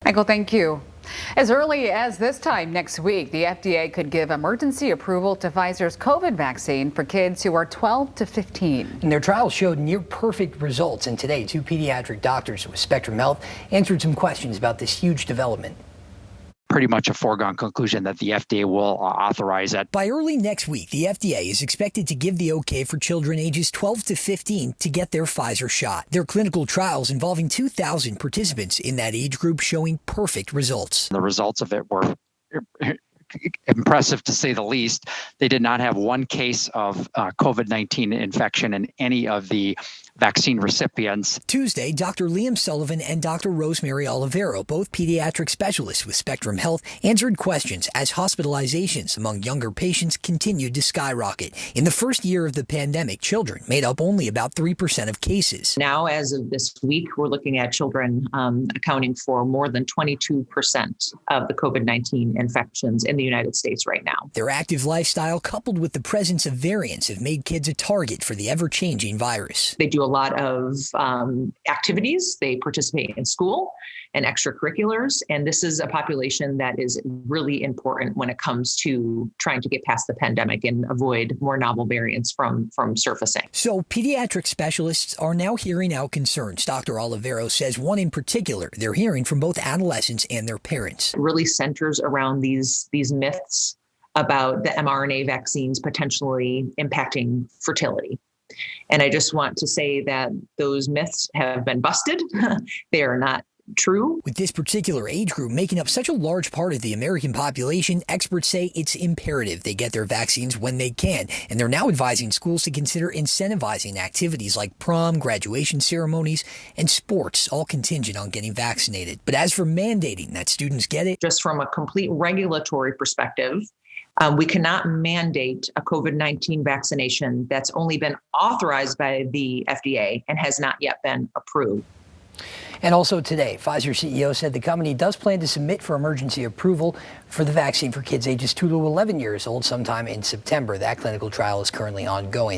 Michael, thank you. As early as this time next week, the FDA could give emergency approval to Pfizer's COVID vaccine for kids who are 12 to 15. And their trial showed near perfect results. And today, two pediatric doctors with Spectrum Health answered some questions about this huge development. Pretty much a foregone conclusion that the FDA will authorize it. By early next week, the FDA is expected to give the okay for children ages 12 to 15 to get their Pfizer shot. Their clinical trials involving 2,000 participants in that age group showing perfect results. The results of it were impressive to say the least. They did not have one case of COVID-19 infection in any of the vaccine recipients. Tuesday, Dr. Liam Sullivan and Dr. Rosemary Olivero, both pediatric specialists with Spectrum Health, answered questions as hospitalizations among younger patients continued to skyrocket. In the first year of the pandemic, children made up only about 3% of cases. Now, as of this week, we're looking at children accounting for more than 22% of the COVID-19 infections in the United States right now. Their active lifestyle, coupled with the presence of variants, have made kids a target for the ever-changing virus. They do a lot of activities. They participate in school and extracurriculars. And this is a population that is really important when it comes to trying to get past the pandemic and avoid more novel variants from surfacing. So pediatric specialists are now hearing out concerns. Dr. Olivero says one in particular they're hearing from both adolescents and their parents. It really centers around these myths about the mRNA vaccines potentially impacting fertility. And I just want to say that those myths have been busted. They are not true. With this particular age group making up such a large part of the American population, experts say it's imperative they get their vaccines when they can. And they're now advising schools to consider incentivizing activities like prom, graduation ceremonies, and sports, all contingent on getting vaccinated. But as for mandating that students get it, just from a complete regulatory perspective, we cannot mandate a COVID-19 vaccination that's only been authorized by the FDA and has not yet been approved. And also today, Pfizer CEO said the company does plan to submit for emergency approval for the vaccine for kids ages 2 to 11 years old sometime in September. That clinical trial is currently ongoing.